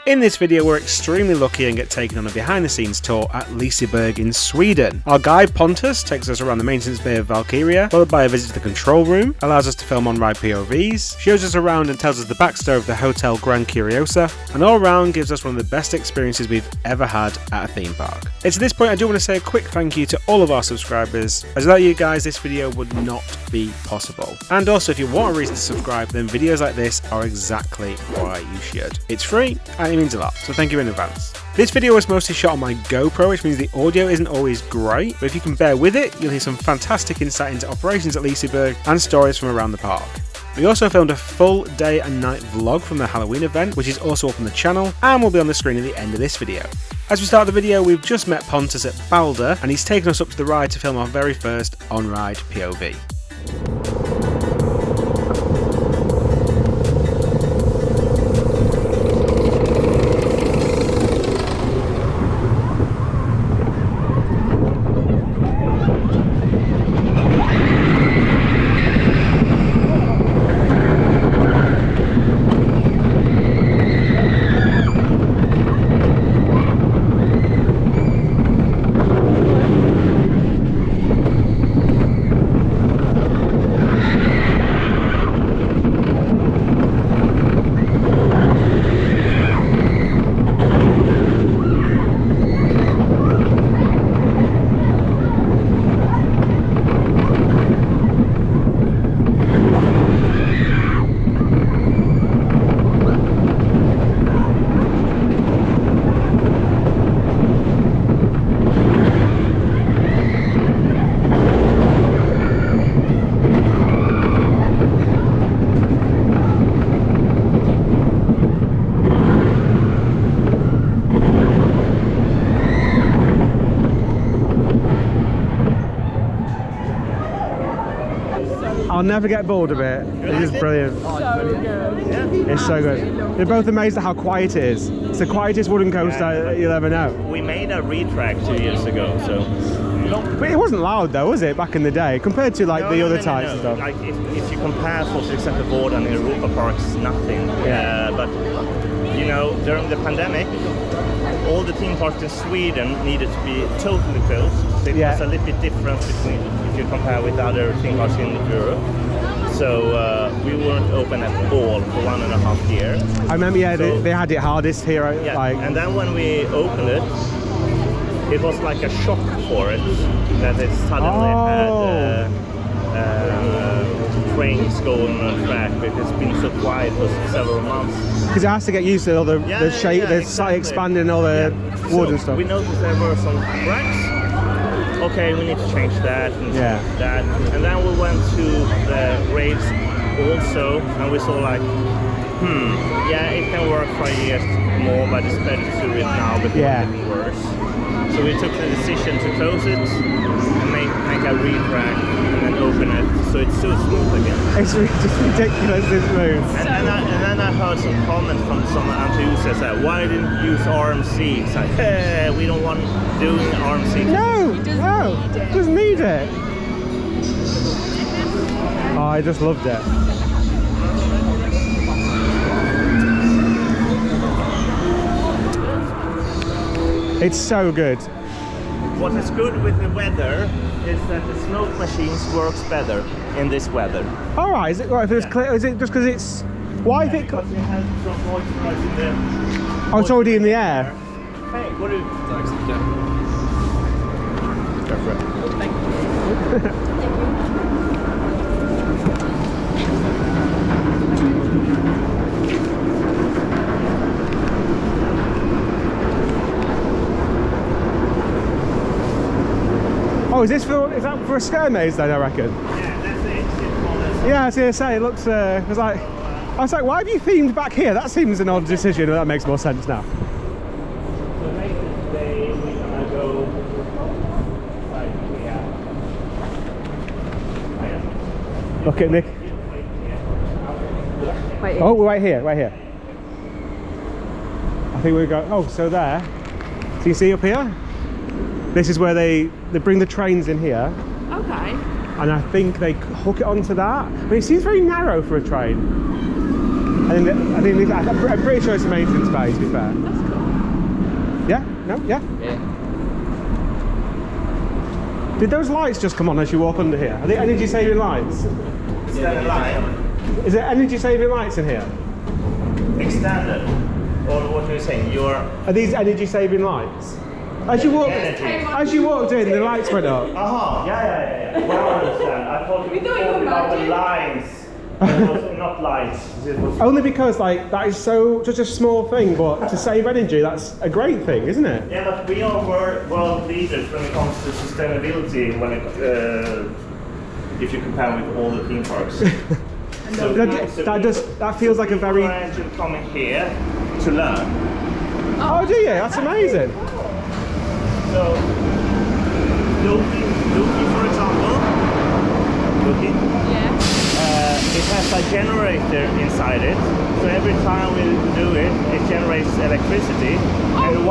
In this video, we're extremely lucky and get taken on a behind-the-scenes tour at Liseberg in Sweden. Our guide Pontus takes us around the maintenance bay of Valkyria, followed by a visit to the control room, allows us to film on-ride POVs, shows us around and tells us the backstory of the hotel Grand Curiosa, and all around gives us one of the best experiences we've ever had at a theme park. It's at this point I do want to say a quick thank you to all of our subscribers, as without you guys this video would not be possible. And also, if you want a reason to subscribe, then videos like this are exactly why you should. It's free and it means a lot, so thank you in advance. This video was mostly shot on my GoPro, which means the audio isn't always great, but if you can bear with it, you'll hear some fantastic insight into operations at Liseberg and stories from around the park. We also filmed a full day and night vlog from the Halloween event, which is also up on the channel and will be on the screen at the end of this video. As we start the video, we've just met Pontus at Balder, and he's taken us up to the ride to film our very first on-ride POV. I'll never get bored of it. It is brilliant. So good. It's so good. They're both amazed at how quiet it is. It's the quietest wooden coaster you'll ever know. We made a retrack 2 years ago, so... But it wasn't loud though, was it, back in the day, compared to like the other types and stuff? Like if you compare for example Vården and Europa Parks, it's nothing. Yeah. But you know, during the pandemic, all the theme parks in Sweden needed to be totally closed. So it was a little bit different between if you compare with other theme parks in Europe. So we weren't open at all for 1.5 years. I remember, they had it hardest here. Yeah, like... and then when we opened it, it was like a shock for it that it suddenly had trains going on track. It's been so quiet for several months. Because it has to get used to all the shape, exactly. Expanding all the wood and stuff. We noticed there were some cracks. Okay, we need to change that and that. And then we went to the rails also, and we saw like, yeah, it can work for years more, but it's better to do it now before it's getting worse. So we took the decision to close it and make a retrack and then open it, so it's so smooth again. It's just ridiculously smooth. And then I heard some comment from some enthusiasts that why didn't you use RMC? It's like, hey, we don't want doing RMC. No, doesn't need it. Oh, I just loved it. It's so good. What is good with the weather is that the smoke machines works better in this weather. All right, is it right? If it's clear, is it just because it's? Why is it? Because it has some moisture in the. Oh, it's already in the air. Hey, what do you? Go for it. Thank you. Oh, is that for a scare maze then, I reckon? Yeah, that's it. Yeah, I was going to say, it looks, I was like, why have you themed back here? That seems an odd decision, but that makes more sense now. So later today, we're gonna go like Look at Nick. Oh, we're right here, I think we're going, oh, so there. So you see up here? This is where they bring the trains in here. Okay. And I think they hook it onto that. But it seems very narrow for a train. I'm pretty sure it's a maintenance bay, to be fair. That's cool. Yeah? No? Yeah? Yeah. Did those lights just come on as you walk under here? Are they energy saving lights? Extended line. Is there energy saving lights in here? Extended. Or what are you saying? Are these energy saving lights? As you walked in, the lights went up. Yeah. Well, I understand. I thought you were talking about the lines. It was not lights. It was Only because that is such a small thing, but to save energy, that's a great thing, isn't it? Yeah, but we are world leaders when it comes to sustainability. If you compare with all the theme parks. That feels like a very. Imagine coming here to learn. Oh, do you? That's amazing. So, Loki, for example. Loki. Yeah. It has a generator inside it, so every time we do it, it generates electricity. And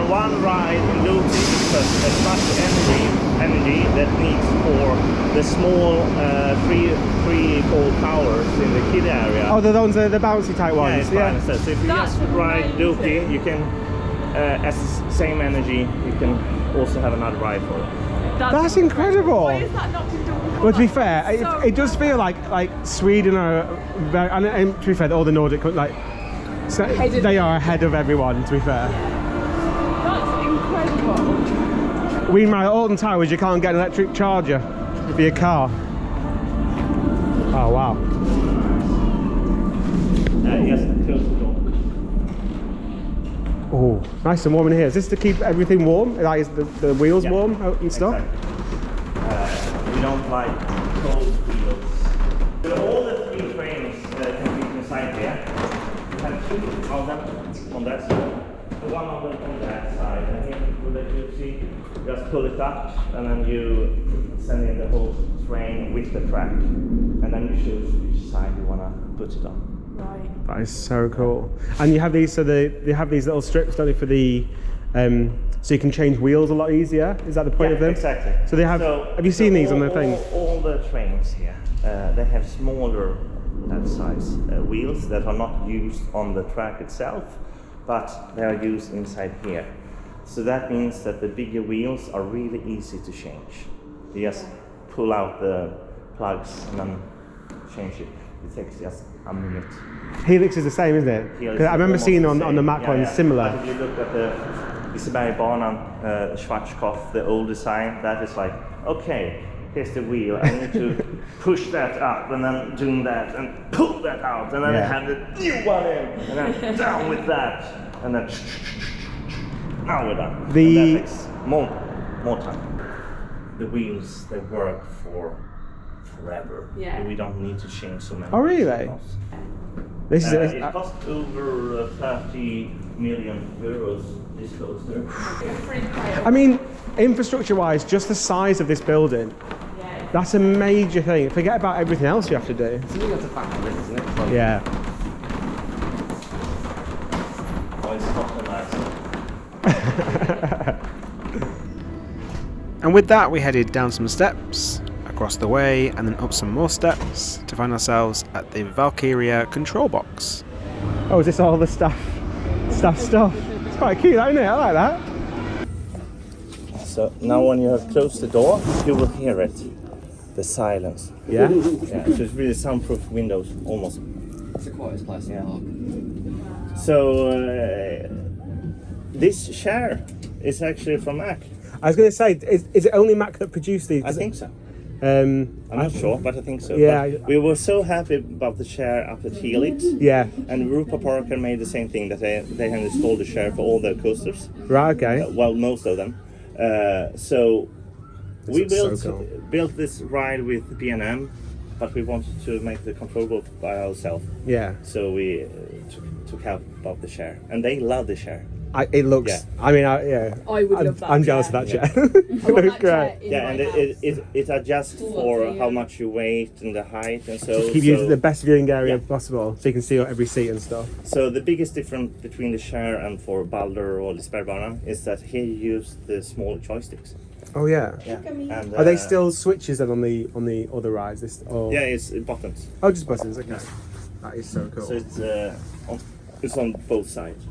one ride in Loki is as much energy that needs for the small three pole towers in the kid area. Oh, the ones, the bouncy type ones. Yeah, it's fine. So if you just ride Loki, you can, as the same energy, you can also have another ride for it. That's incredible. Why is that not in Dublin? Well, to be fair, it does feel like Sweden are very, and to be fair, all the Nordic they are ahead of everyone. To be fair, That's incredible. we might Alton Towers, you can't get an electric charger for your car. Oh wow! Yes, close the door. Oh, nice and warm in here. Is this to keep everything warm? Like, is the wheels warm and stuff? Exactly. We don't like cold wheels. So all the three frames can be inside here. You have two of them on that side, the one on that side, and here that you see, just pull it up, and then you send in the whole frame with the track, and then you choose which side you want to put it on. Right. That is so cool. And you have these, so they have these little strips, don't they, for the, so you can change wheels a lot easier. Is that the point of them? Exactly. So they have. Have you seen these on the things? All the trains here, they have smaller that size wheels that are not used on the track itself, but they are used inside here. So that means that the bigger wheels are really easy to change. You just pull out the plugs and then change it. It takes just a minute. Helix is the same, isn't it? Because I remember seeing on the Mac one similar. But if you look at the Lisebergbanan, Schwarzkopf, the old design, that is like, okay, here's the wheel. I need to push that up and then do that and pull that out and then have the new one in and then down with that and then now we're done. And that takes more time. The wheels, they work for forever. Yeah. We don't need to change so many. Oh really? This is it cost over 30 million euros, this coaster. I mean, infrastructure-wise, just the size of this building, that's a major thing. Forget about everything else you have to do. I think that's a fact of this, isn't it? Like, Yeah. Oh, it's not nice. And with that, we headed down some steps, across the way, and then up some more steps to find ourselves at the Valkyria control box. Oh, is this all the stuff? It's quite cute, isn't it? I like that. So now when you have closed the door, you will hear it. The silence. Yeah? Yeah, so it's really soundproof windows, almost. It's the quietest place in the park. So this chair is actually from Mac. I was going to say, is it only Mac that produced these? I think so. I'm not sure, but I think so. Yeah. But we were so happy about the chair up at Helix. Yeah. And Rupa Parker made the same thing, that they had installed the chair for all their coasters. Right, okay. Well, most of them. So we built so cool. built this ride with B&M, but we wanted to make the controllable by ourselves. Yeah. So we took help about the chair, and they love the chair. It looks. Yeah. I mean, I would love that. I'm jealous of that chair. It looks great. Yeah, and it adjusts for how much you weight and the height and so. Just keep using the best viewing area possible, so you can see every seat and stuff. So the biggest difference between the chair and for Balder or Lisebergbanan is that here you use the small joysticks. Oh yeah. Yeah. And, Are they still switches then on the other rides? Yeah, it's buttons. Oh, just buttons. Okay. That is so cool. So it's on both sides.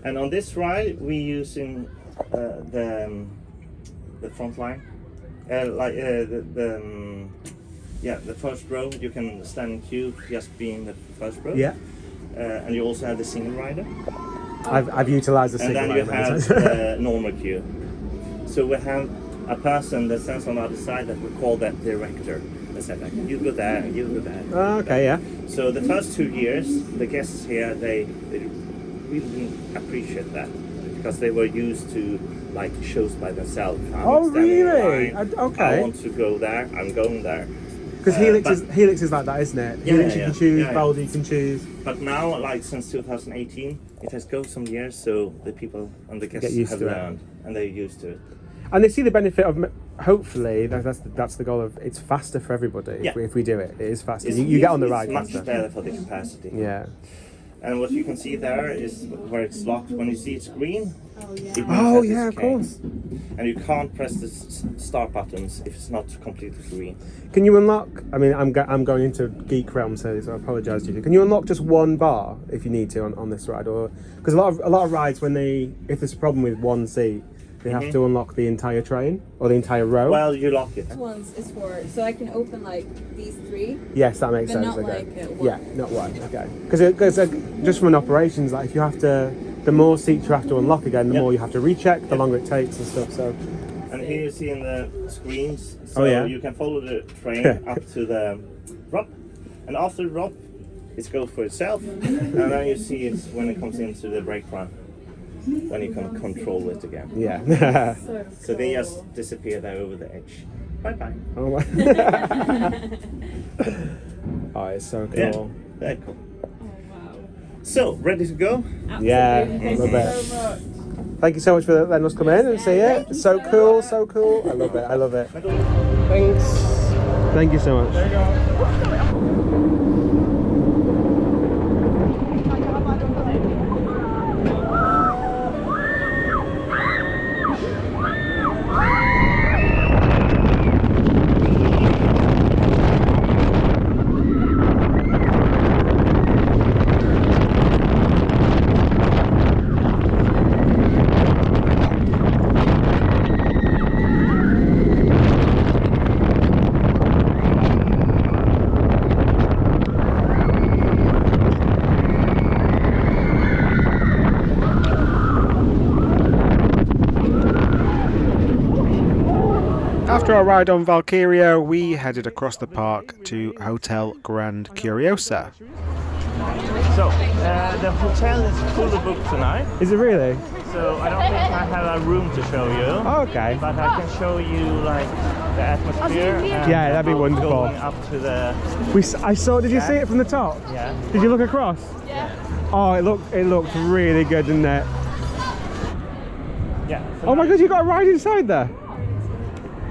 And on this ride, we're using the front line, the first row. You can stand in queue just being the first row. Yeah. And you also have the single rider. I've utilised the And single then you rider. have the normal queue. So we have a person that stands on the other side that we call that director. They said like, you go there, you go there. Oh, okay, yeah. So the first 2 years, the guests here, they really didn't appreciate that because they were used to like shows by themselves. Oh, really? Okay. I want to go there, I'm going there. Because Helix is like that, isn't it? Helix you can choose, Baldy you can choose. But now, like since 2018, it has gone some years, so the people and the guests have learned and they're used to it. And they see the benefit of, hopefully, that's the goal of, it's faster for everybody if we do it. It is faster. You get on the ride faster. It's faster. much better for the capacity. Yeah. And what you can see there is where it's locked. When you see it's green, Oh, yeah, of course. And you can't press the start buttons if it's not completely green. Can you unlock, I mean, I'm going into geek realm, so I apologise to you. Can you unlock just one bar if you need to on this ride? Or because a lot of rides, if there's a problem with one seat, they have to unlock the entire train or the entire row. Well, you lock it. This one is for, so I can open like these 3. Yes, that makes but sense. not Okay. like one. Yeah, not one. Okay. Because just from an operations, like if you have to, the more seats you have to unlock again, the more you have to recheck, the longer it takes and stuff. So. And here you see in the screens, so you can follow the train up to the drop, and after the drop, it goes for itself, and then you see it when it comes into the brake run. When you can control it again. Yeah. So they just disappear there over the edge. Bye bye. Oh, my. Oh, it's so cool. Yeah, very cool. Oh, wow. So, ready to go? Absolutely. Yeah, Thank love you it. so much. Thank you so much for letting us come in and see it. So cool, so cool. I love it. I love it. Thanks. Thank you so much. There you go. After our ride on Valkyria, we headed across the park to Hotel Grand Curiosa. So, the hotel is fully booked tonight. Is it really? So, I don't think I have a room to show you. Oh, okay. But I can show you like the atmosphere. And Yeah, that'd be wonderful. Going up to the. I saw. Did you see it from the top? Yeah. Did you look across? Yeah. Oh, it looked really good, didn't it? Yeah. So Oh my God, you got a ride inside there.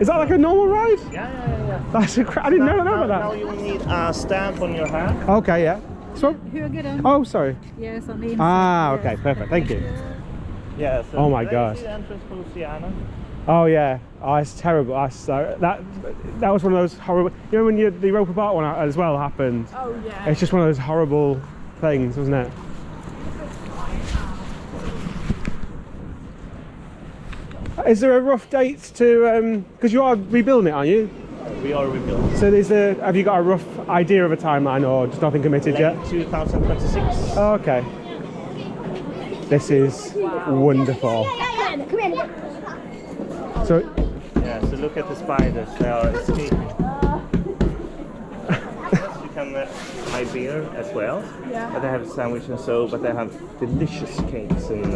Is that like a normal ride? Yeah. That's I didn't know about Now that. you will need a stamp on your hand. Okay, yeah. So, Hur oh, sorry. Yes, on the inside. Ah, okay, perfect. Thank you. Yeah. So Oh my there gosh. is the entrance for Luciana. Oh yeah. Oh, it's terrible. That was one of those horrible. You know when the Europa Park one as well happened. Oh yeah. It's just one of those horrible things, wasn't it? Is there a rough date to? Because you are rebuilding it, aren't you? We are rebuilding. So have you got a rough idea of a timeline, or just nothing committed yet? 2026. Oh, okay. This is wonderful. So, Yeah. So look at the spiders. They are escaping. You can buy beer as well. Yeah. But they have sandwich and so. But they have delicious cakes and.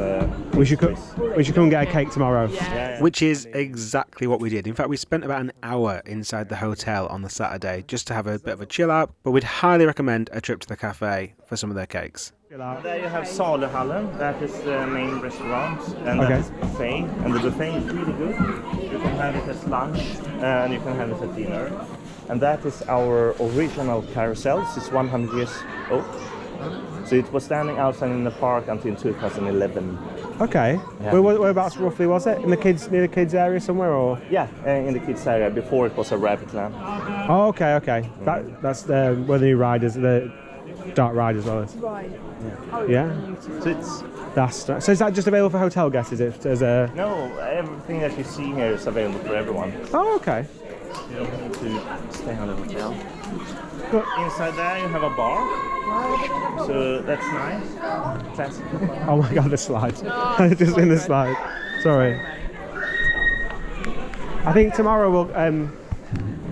we should come and get a cake tomorrow. Yeah. Which is exactly what we did. In fact, we spent about an hour inside the hotel on the Saturday just to have a bit of a chill out. But we'd highly recommend a trip to the cafe for some of their cakes. There you have Saluhallen, that is the main restaurant, and that is buffet, and the buffet is really good. You can have it as lunch, and you can have it at dinner. And that is our original carousel. It's 100 years old. So it was standing outside in the park until 2011. Okay. Yeah. Whereabouts roughly was it? Near the kids area somewhere, or? Yeah, in the kids area. Before it was a rabbit land. Oh, okay. That's where the new ride is. dark ride as well. Right. Yeah. So it's So is that just available for hotel guests? Is it as a? no, everything that you see here is available for everyone. Oh, okay. You don't need to stay on the hotel. But- Inside there you have a bar, so that's nice. Classic. Oh my god, the slide. Just in the slide. Sorry. I think tomorrow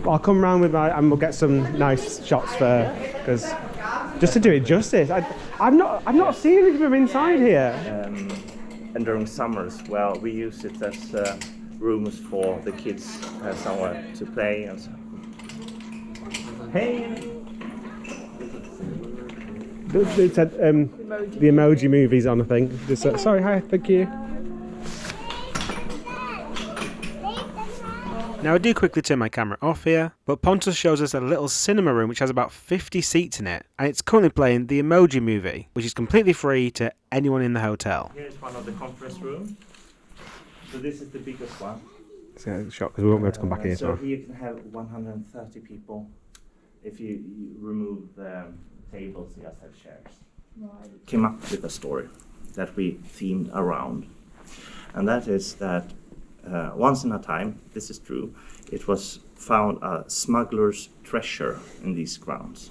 I'll come round with and we'll get some nice shots because just to do it justice. I've not seen anything from inside here. And during summers, well, we use it as rooms for the kids somewhere to play and so. Hey. It said the Emoji Movie's on, I think. Sorry, hi, thank you. Now I do quickly turn my camera off here, but Pontus shows us a little cinema room which has about 50 seats in it, and it's currently playing the Emoji Movie, which is completely free to anyone in the hotel. Here is one of the conference rooms. So this is the biggest one. It's a shock because we won't be able to come back in here So tomorrow. here you can have 130 people. If you remove the tables, you just have chairs. Right. Came up with a story that we themed around, and that is that once in a time, this is true, it was found a smuggler's treasure in these grounds.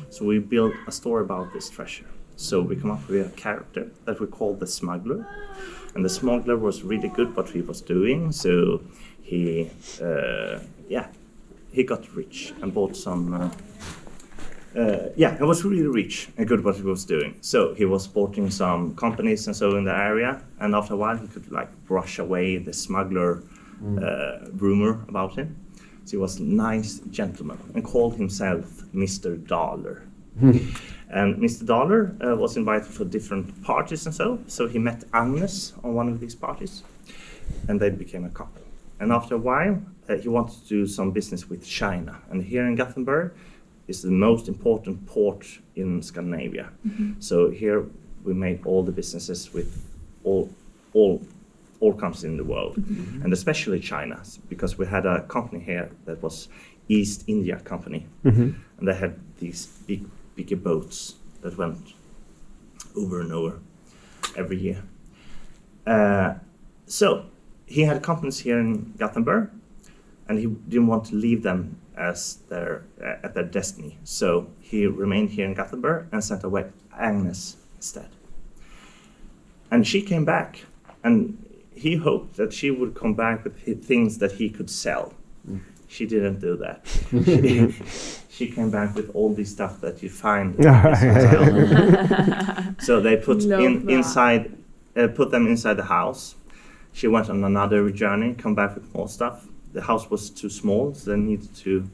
So we built a story about this treasure. So we come up with a character that we call the smuggler, and the smuggler was really good what he was doing. So he got rich and bought some. He was really rich and good what he was doing. So he was supporting some companies and so in the area, and after a while he could like brush away the smuggler rumor about him. So he was a nice gentleman and called himself Mr. Dollar. And Mr. Dollar was invited for different parties and so he met Agnes on one of these parties, and they became a couple. And after a while, he wanted to do some business with China, and here in Gothenburg is the most important port in Scandinavia. So here we made all the businesses with all countries in the world, and especially China, because we had a company here that was East India Company, and they had these bigger boats that went over and over every year. So he had companies here in Gothenburg, and he didn't want to leave them as at their destiny. So he remained here in Gothenburg and sent away Agnes instead. And she came back, and he hoped that she would come back with things that he could sell. She didn't do that. She came back with all the stuff that you find in this hotel. So they put them inside the house. She went on another journey, come back with more stuff. The house was too small, so they needed to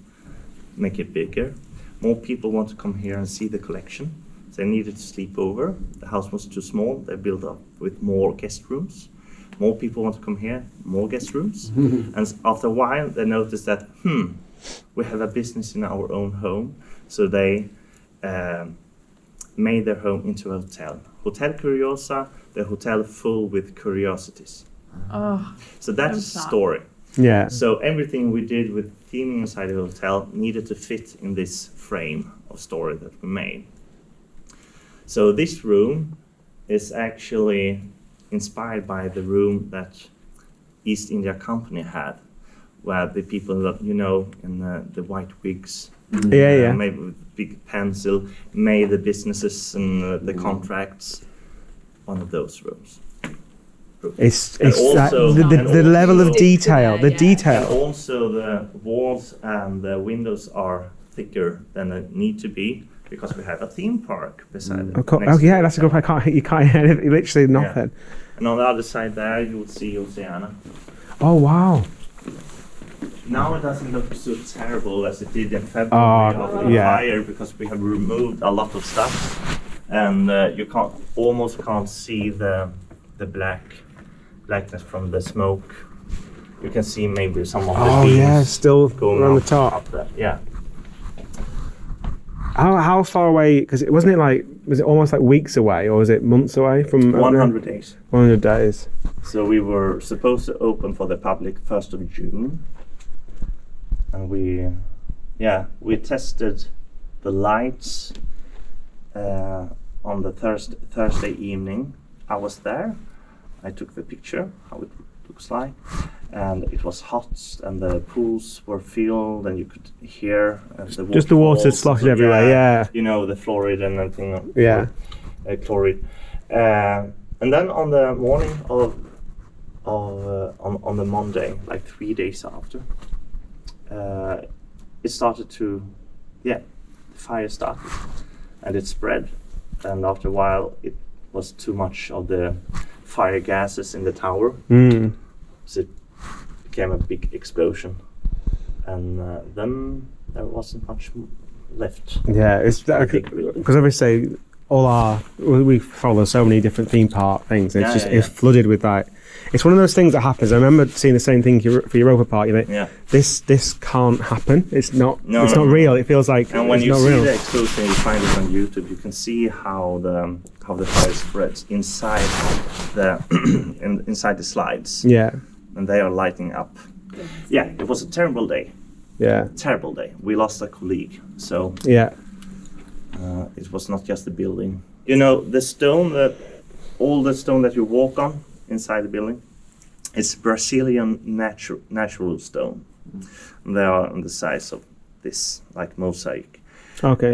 make it bigger. More people want to come here and see the collection. So they needed to sleep over. The house was too small. They built up with more guest rooms. More people want to come here, more guest rooms. And after a while, they noticed that, we have a business in our own home. So they made their home into a hotel. Hotel Curiosa, the hotel full with curiosities. Oh, So that's the story. Yeah. So everything we did with theming inside the hotel needed to fit in this frame of story that we made. So this room is actually inspired by the room that East India Company had, where the people that you know in the white wigs, maybe with big pencil, made the businesses and the contracts. One of those rooms. It's also, the level of detail, the And detail. also the walls and the windows are thicker than they need to be because we have a theme park beside it. Oh yeah, that's a good point. You can't hear literally nothing. And on the other side there, you will see Oceana. Oh wow. Now it doesn't look so terrible as it did in February after the fire, because we have removed a lot of stuff, and you almost can't see the blackness from the smoke. You can see maybe some of the beams still going on the up top. there. Yeah. How far away? Because was it almost like weeks away, or was it months away from 100 days. 100 days. So we were supposed to open for the public 1st of June, and we tested the lights on the Thursday evening, I was there. I took the picture, how it looks like, and it was hot, and the pools were filled, and you could hear the water sloshing everywhere. Yeah, you know, the fluoride and everything. Yeah, chloride. And then on the morning on the Monday, like 3 days after, it started to, the fire started, and it spread, and after a while it was too much of the fire gases in the tower, so it became a big explosion, and then there wasn't much left. Yeah, it's because obviously we follow so many different theme park things. It's it's flooded with like. It's one of those things that happens. I remember seeing the same thing for Europa Park. You know, this can't happen. It's not. It's not real. It feels like. And when it's you not see real. the explosion, you find it on YouTube. You can see how the fire spreads inside inside the slides. Yeah. And they are lighting up. Yeah, it was a terrible day. Yeah. Terrible day. We lost a colleague. So. Yeah. It was not just the building. You know, the stone all the stone that you walk on inside the building, it's Brazilian natural stone. And they are on the size of this, like mosaic. Okay.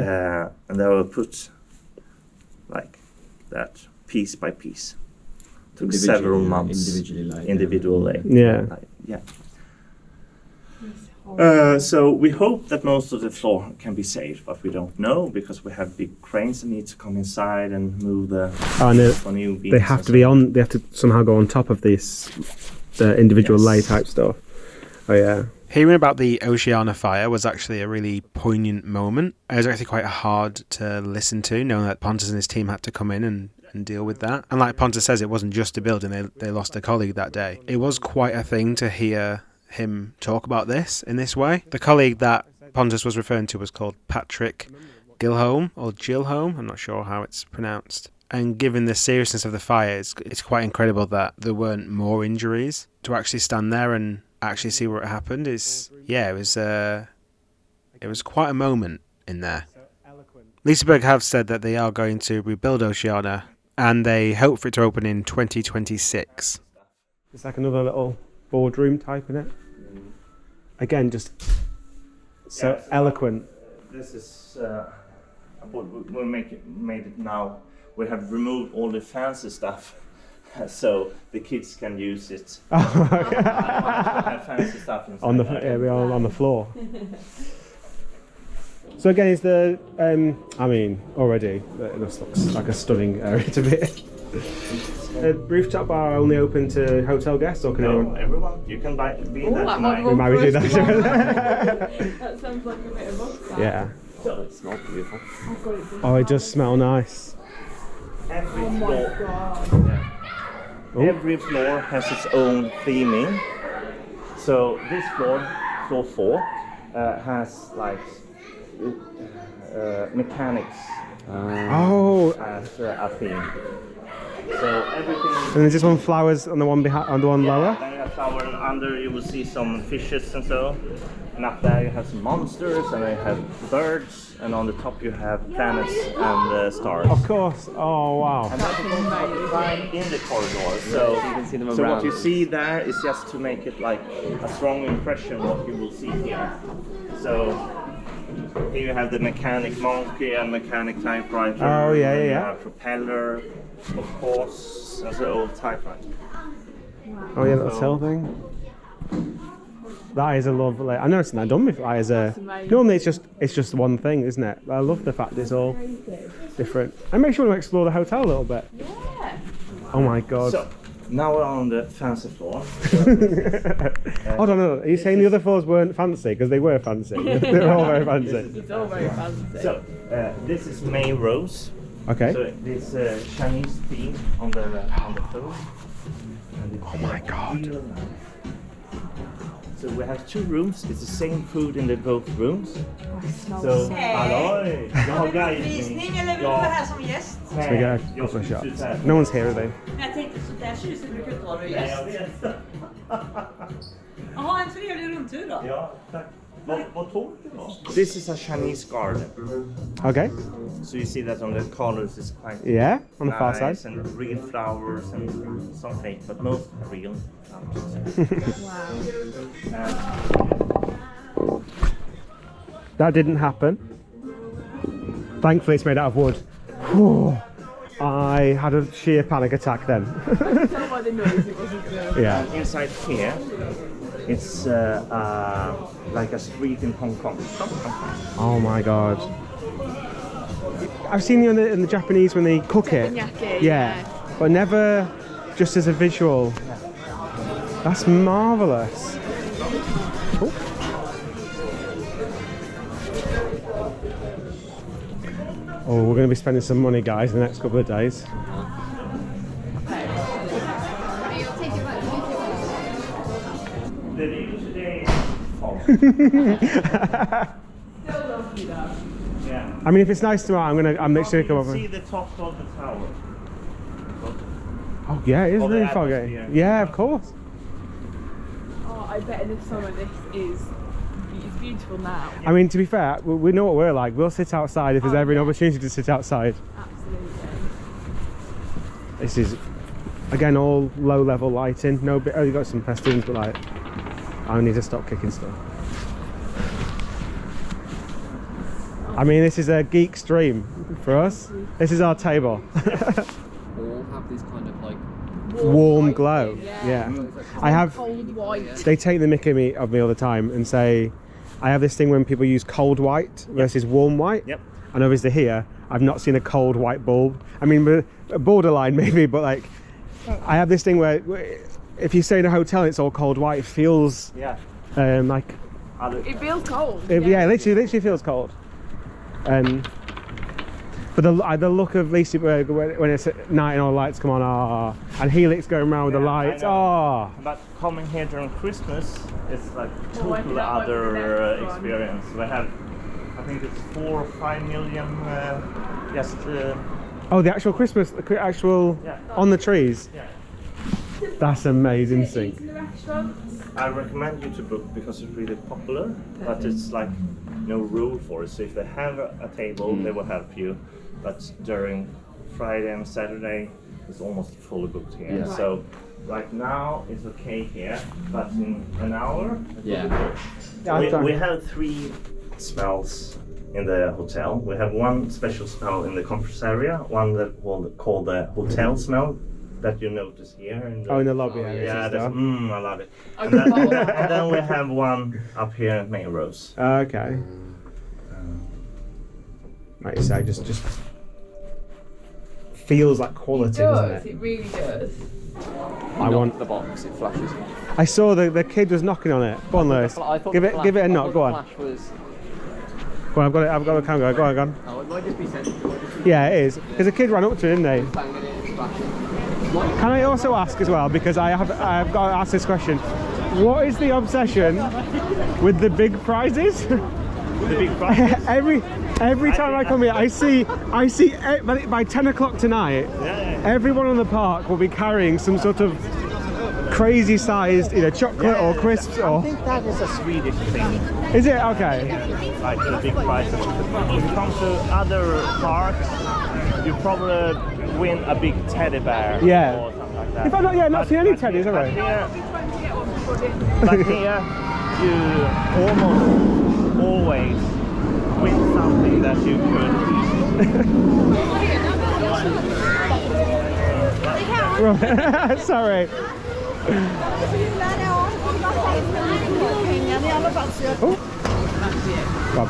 And they were put like that, piece by piece. Took several months. Individually. Yeah. Yeah. So we hope that most of the floor can be saved, but we don't know because we have big cranes that need to come inside and move the new beams. They have to be on. They have to somehow go on top of the individual lay type stuff. Oh yeah. Hearing about the Oceana fire was actually a really poignant moment. It was actually quite hard to listen to, knowing that Pontus and his team had to come in and deal with that. And like Pontus says, it wasn't just a building. They lost a colleague that day. It was quite a thing to hear him talk about this in this way. The colleague that Pontus was referring to was called Patrick Gilholm or Gilholm. I'm not sure how it's pronounced. And given the seriousness of the fire, it's quite incredible that there weren't more injuries. To actually stand there and actually see what happened it was quite a moment in there. Liseberg have said that they are going to rebuild Oceana and they hope for it to open in 2026. It's like another little boardroom type in it. Again, just so eloquent. This is we made it now. We have removed all the fancy stuff, so the kids can use it. Have fancy stuff inside. We're all on the floor. So again, is the already this looks like a stunning area to be. The rooftop bar only open to hotel guests, or can everyone? You can be in there tonight. We might do that. That sounds like a bit of us. Yeah. It smells beautiful. Oh, it does smell nice. Every floor has its own theming. So this floor 4, has like mechanics as a theme. So everything. And there's just one flowers on the one behind, on the one lower. Then you have flower, and under you will see some fishes and so. And up there you have some monsters, and then you have birds, and on the top you have planets and stars. Of course. Oh wow. And that is right in the corridor. So you can see them so around. what you see there is just to make it like a strong impression what you will see here. So here you have the mechanic monkey and mechanic typewriter. Oh yeah, yeah. You have propeller, of course, as an old typewriter. Oh yeah, that tail thing. That is a lovely. I've never seen that done before. Normally it's just one thing, isn't it? I love the fact it's all different. And makes you want to explore the hotel a little bit. Yeah. Oh my god. So now we're on the fancy floor. Hold on, are you saying the other floors weren't fancy? Because they were fancy. They were all very fancy. It's all very fancy. So this is May Rose. Okay. So this Chinese theme on the phone. Oh my god. So we have 2 rooms. It's the same food in the both rooms. So, halloj! Jag har guidning. Eller vill du vara här som gäst? Ska vi get a couple of shots? No one's here, are they? Jag tänkte så där tjusigt brukar inte vara Nej, gäst. jag vet. Jaha, en trevlig rundtur då. Ja, tack. This is a Chinese garden. Okay. So you see that on the colors is quite Yeah, on the far nice side. and real flowers and some fake, but most real flowers. That didn't happen. Thankfully, it's made out of wood. Whew. I had a sheer panic attack then. Tell by the noise it wasn't good. Yeah. And inside here, it's like a street in Hong Kong. Oh my god. I've seen you in the Japanese when they cook it. Teppanyaki, Yeah. But never just as a visual. That's marvellous. Oh. Oh, we're going to be spending some money, guys, in the next couple of days. The view today is false. Yeah. I mean, if it's nice tomorrow, I'm literally You come can over. see the top of the tower. Oh yeah, it is Of the really foggy. atmosphere. Yeah, of course. Oh, I bet in the summer this is it's beautiful now. I mean, to be fair, we know what we're like. We'll sit outside if there's Oh, ever an yeah. opportunity to sit outside. Absolutely. This is, again, all low-level lighting. No, oh, you got some festoons, but like, I need to stop kicking stuff. I mean, this is a geek stream for us. This is our table. All have this kind of like Warm glow. Yeah. I have. Cold white. They take the mickey of me all the time and say, I have this thing when people use cold white versus warm white. Yep. And obviously here, I've not seen a cold white bulb. I mean, borderline maybe, but like, I have this thing where if you stay in a hotel and it's all cold white, it feels Yeah. like, It feels cold. yeah, literally feels cold. But the look of Liseberg when it's at night and all the lights come on, and Helix going around with the Yeah, lights, I know. But coming here during Christmas is like I total think that might be the other next one. experience. We have, I think it's 4 or 5 million just oh, the actual Christmas, the actual Yeah. on the trees. yeah. That's amazing Eat thing. in the restaurants. I recommend you to book because it's really popular, but it's like no rule for it. So if they have a table, they will help you. But during Friday and Saturday, it's almost fully booked here. Yeah. So right now it's okay here, but in an hour, it will be Yeah. booked. Yeah, We have 3 smells in the hotel. We have one special smell in the conference area, one that we'll call the hotel smell that you notice here. Oh, in the lobby area. Yeah, that's, I love it. I And then, could and then we have one up here at Main Rose. Okay. Like you say, just feels like quality, doesn't It it? really does. I want. the box. It flashes. I saw the kid was knocking on it. Go on, Lewis. I thought Give the it flash- a I knock. thought Go the on. Flash was. Go on. I've got a camera. Go on, go on. Oh, it might just be sensitive. It might just be Yeah, it is. Because a kid ran up to it, didn't they? banging it and flashing. Can I also ask as well, because I've got to ask this question, what is the obsession with the big prizes? The big prize. every time I come here, I see by 10 o'clock tonight, everyone on the park will be carrying some sort of crazy sized either chocolate or crisps I or. think that is a Swedish thing, Is it? Okay. like the big prizes. If you come to other parks, you probably win a big teddy bear Yeah. or something like that. In fact, not But- seen any but teddies, have but I? here- Trying to get one before dinner. But here, you almost always win something that you could. Sorry. Bob.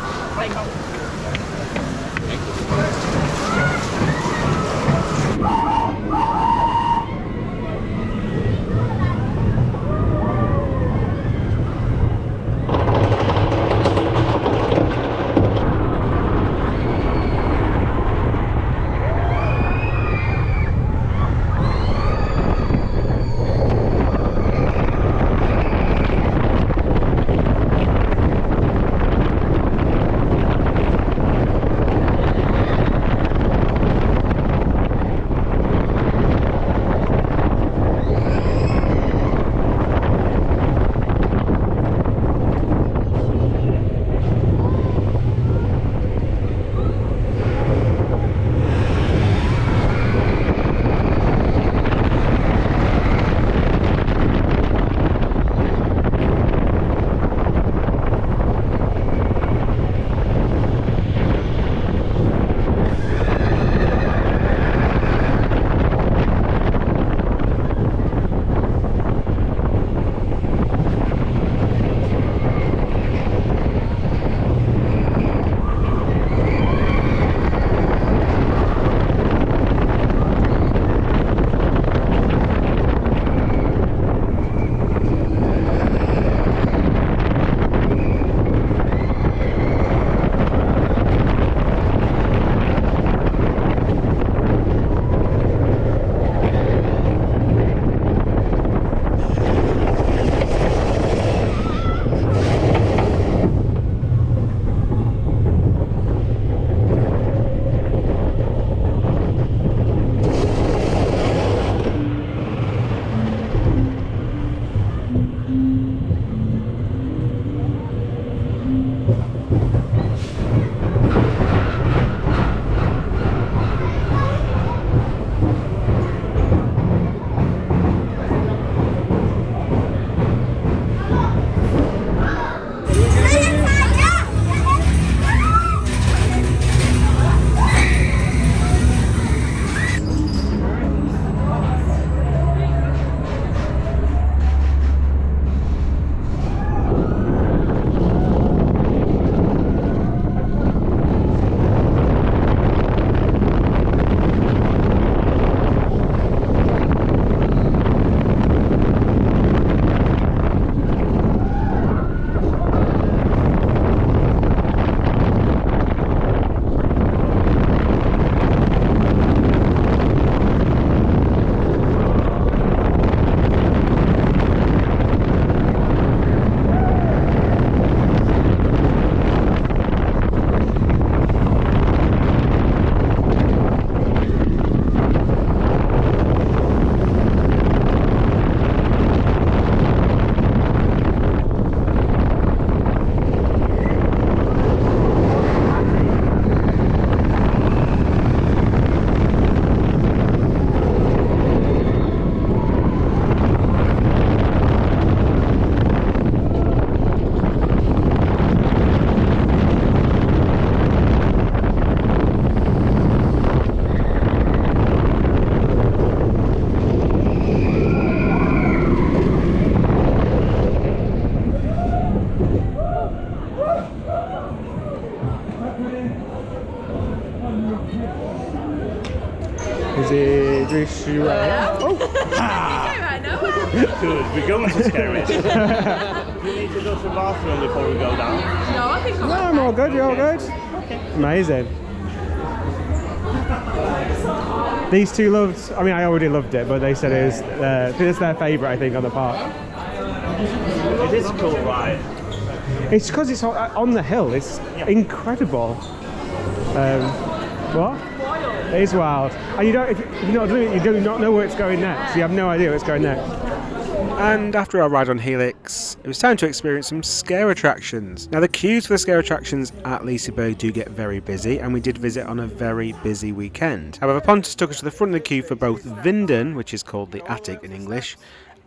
Good, we're going to scary. You need to go to the bathroom before we go down. No, I think No, I'm all good. You're all good. Amazing. These two loved. I mean, I already loved it, but they said it was. It's their favourite, I think, on the park. It is a cool ride. It's because it's on the hill. It's incredible. What? wild. It is wild. And you don't. If you're not doing it, you do not know where it's going next. You have no idea where it's going next. And after our ride on Helix, it was time to experience some scare attractions. Now the queues for the scare attractions at Liseberg do get very busy, and we did visit on a very busy weekend. However, Pontus took us to the front of the queue for both Vinden, which is called the Attic in English,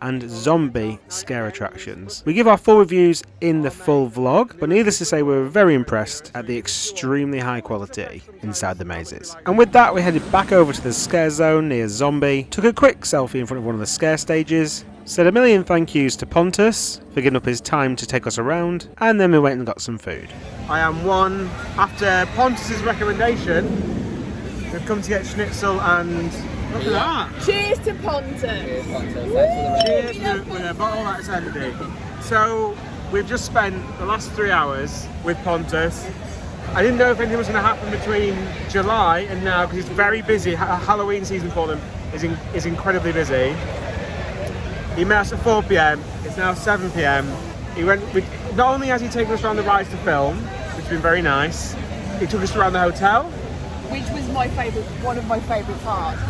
and Zombie scare attractions. We give our full reviews in the full vlog, but needless to say we were very impressed at the extremely high quality inside the mazes. And with that we headed back over to the scare zone near Zombie, took a quick selfie in front of one of the scare stages, said a million thank yous to Pontus for giving up his time to take us around, and then we went and got some food. I am one. After Pontus's recommendation, we've come to get schnitzel and look at that. Cheers to Pontus. Cheers with a bottle that's empty. So we've just spent the last 3 hours with Pontus. I didn't know if anything was going to happen between July and now because it's very busy. Halloween season for them is incredibly busy. He met us at 4 p.m. It's now 7 p.m. Not only has he taken us around the rides to film, which has been very nice, he took us around the hotel. Which was one of my favourite parts.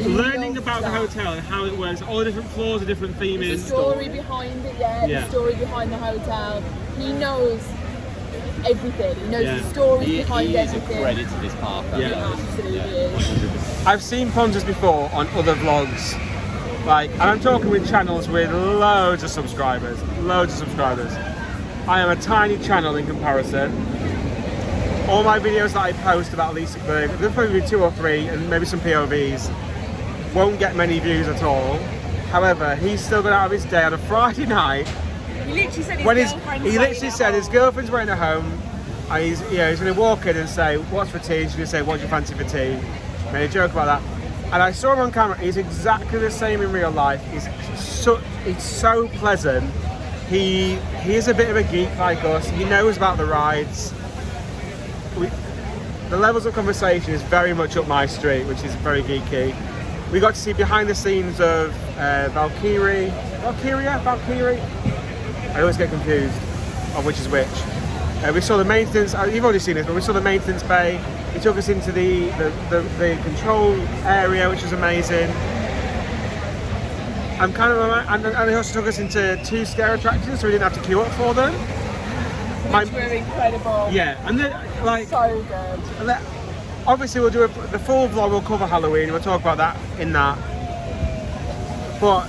Learning about the hotel and how it works, all the different floors, the different theming. The story behind it, the story behind the hotel. He knows everything. He knows the story behind everything. Credit to this park. Absolutely is. I've seen Pontus before on other vlogs, and I'm talking with channels with loads of subscribers. I am a tiny channel in comparison. All my videos that I post about Liseberg, there's probably 2 or 3, and maybe some POVs, won't get many views at all. However, he's still gone out of his day on a Friday night. He literally said his girlfriend's waiting at home, and he's going to walk in and say, "What's for tea?" She's going to say, "What do you fancy for tea?" Made a joke about that. And I saw him on camera. He's exactly the same in real life. He's so pleasant. He is a bit of a geek like us. He knows about the rides. The levels of conversation is very much up my street, which is very geeky. We got to see behind the scenes of Valkyria. I always get confused on which is which. We saw the maintenance. You've already seen this, but we saw the maintenance bay. He took us into the control area, which was amazing. And he also took us into 2 scare attractions, so we didn't have to queue up for them. Which were incredible. Yeah, and so good. Obviously, we'll do the full vlog. Will cover Halloween. We'll talk about that in that. But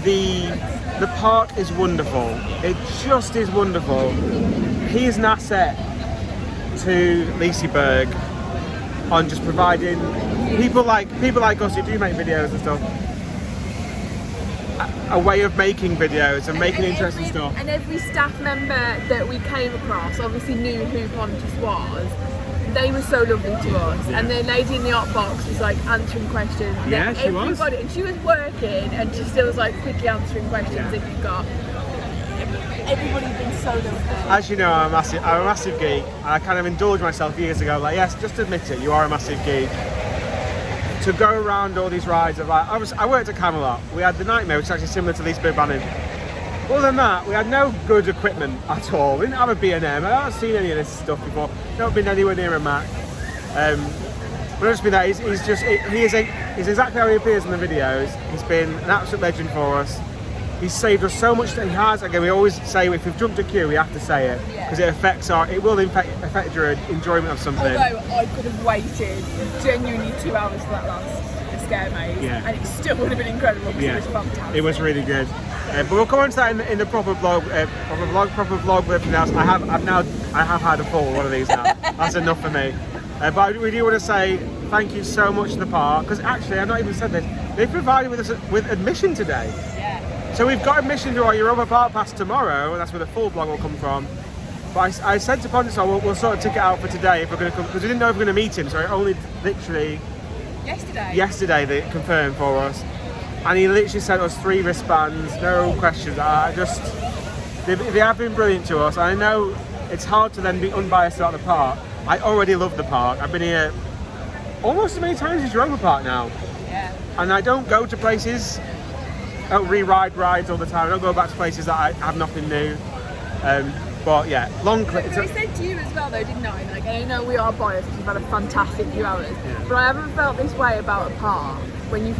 the park is wonderful. It just is wonderful. He is an asset to Liseberg on just providing people like us who do make videos and stuff a way of making videos and making interesting stuff. And every staff member that we came across obviously knew who Pontus was. They were so lovely to us, and the lady in the hot box was like answering questions. Yeah, she was. And she was working, and she still was like quickly answering questions if you've got. Everybody's been so lovely. As you know, I'm a massive geek. I kind of indulged myself years ago. Yes, just admit it. You are a massive geek. To go around all these rides, I worked at Camelot. We had the Nightmare, which is actually similar to Liseberg Bannon. Other than that, we had no good equipment at all. We didn't have a B&M. I haven't seen any of this stuff before. Not been anywhere near a Mac. But not just been that, he's exactly how he appears in the videos. He's been an absolute legend for us. He's saved us so much that he has. Again, we always say if we've jumped a queue, we have to say it because it will affect your enjoyment of something. Although I could have waited genuinely 2 hours for that last scare maze, and it still would have been incredible because it was fantastic. It was really good. But we'll come on to that in the proper vlog. Proper vlog with everything else. I have had a full one of these now. That's enough for me. But we do want to say thank you so much to the park because actually I've not even said this. They provided us with admission today. Yeah. So we've got admission to our Europa Park Pass tomorrow, and that's where the full vlog will come from. But I said to Pontus, we'll sort of ticket out for today if we're going to come because we didn't know if we were going to meet him. So only literally yesterday they confirmed for us. and he literally sent us 3 wristbands, no questions. They have been brilliant to us. I know it's hard to then be unbiased about the park. I already love the park. I've been here almost as many times as Europa Park now. Yeah. And I don't go to places, I don't re-ride rides all the time. I don't go back to places that I have nothing new. But yeah, long clip. I said to you as well though, didn't I? Like, I know we are biased because we've had a fantastic few hours, but I haven't felt this way about a park when you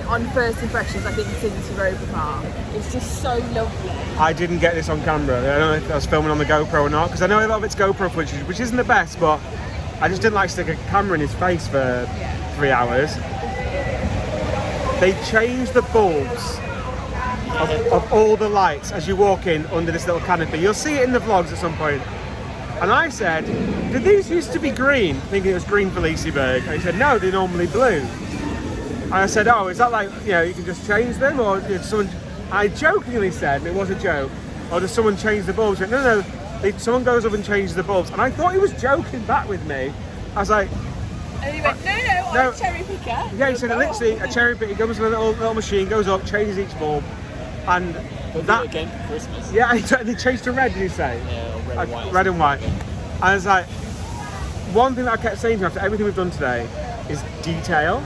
on first impressions. I think since Europa Park, it's just so lovely. I didn't get this on camera. I don't know if I was filming on the GoPro or not, because I know a lot of it's GoPro footage, which isn't the best, but I just didn't like to stick a camera in his face for 3 hours. They changed the bulbs of all the lights as you walk in under this little canopy. You'll see it in the vlogs at some point. And I said, did these used to be green? Thinking it was green for Liseberg. And he said, no, they're normally blue. And I said, oh, is that like, you know, you can just change them? Or did someone, I jokingly said, and it was a joke, or does someone change the bulbs? He went, no, someone goes up and changes the bulbs. And I thought he was joking back with me. I was like, and he went, no, I'm a cherry picker. Yeah, he said, literally, a cherry picker, he goes with a little machine, goes up, changes each bulb. And that again for Christmas. Yeah, they changed to red, did you say? Yeah, red and white. Red and white. And I was like, one thing that I kept saying to him after everything we've done today is detail.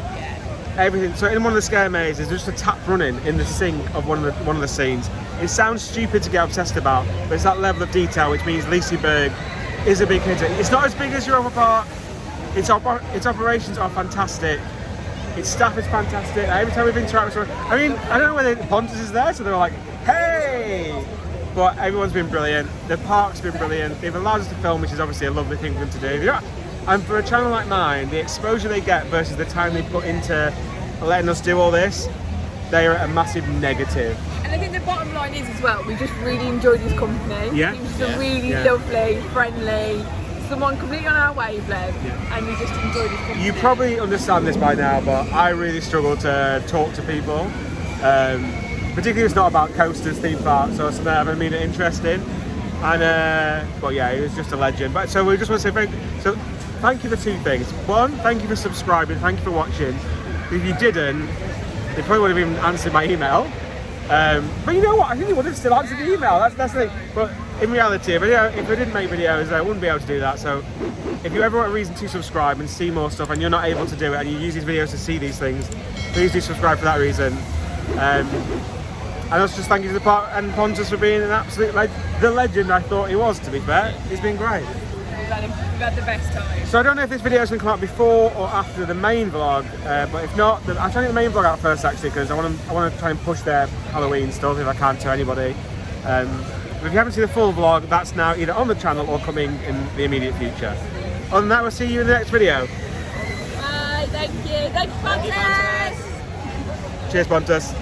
Everything. So in one of the scare mazes, there's just a tap running in the sink of one of the scenes. It sounds stupid to get obsessed about, but it's that level of detail, which means Liseberg is a big hitter. It's not as big as Europa Park. Its operations are fantastic. Its staff is fantastic. Every time we've interacted with someone, I mean, I don't know whether Pontus is there, so they're like, hey! But everyone's been brilliant. The park's been brilliant. They've allowed us to film, which is obviously a lovely thing for them to do. Yeah. And for a channel like mine, the exposure they get versus the time they put into letting us do all this, they are at a massive negative. And I think the bottom line is as well, we just really enjoyed his company. Yeah. He was just really lovely, friendly, someone completely on our wavelength, and we just enjoyed his company. You probably understand this by now, but I really struggle to talk to people. Particularly if it's not about coasters, theme parks, or something that I've been interested in. And but yeah, he was just a legend. But so we just want to say thank you for 2 things. One, thank you for subscribing, thank you for watching. If you didn't, they probably would have even answered my email. But you know what? I think you would have still answered the email. That's the thing. But in reality, if I didn't make videos, I wouldn't be able to do that. So if you ever want a reason to subscribe and see more stuff, and you're not able to do it, and you use these videos to see these things, please do subscribe for that reason. And also just thank you to the park and Pontus for being an absolute the legend I thought he was, to be fair. He's been great. We've had the best time. So I don't know if this video is going to come out before or after the main vlog, but if not, I'm trying to get the main vlog out first actually, because I want to try and push their Halloween stuff if I can to anybody. But if you haven't seen the full vlog, that's now either on the channel or coming in the immediate future. Other than that, we'll see you in the next video. Bye, thank you. Thank you, Pontus. Cheers, Pontus.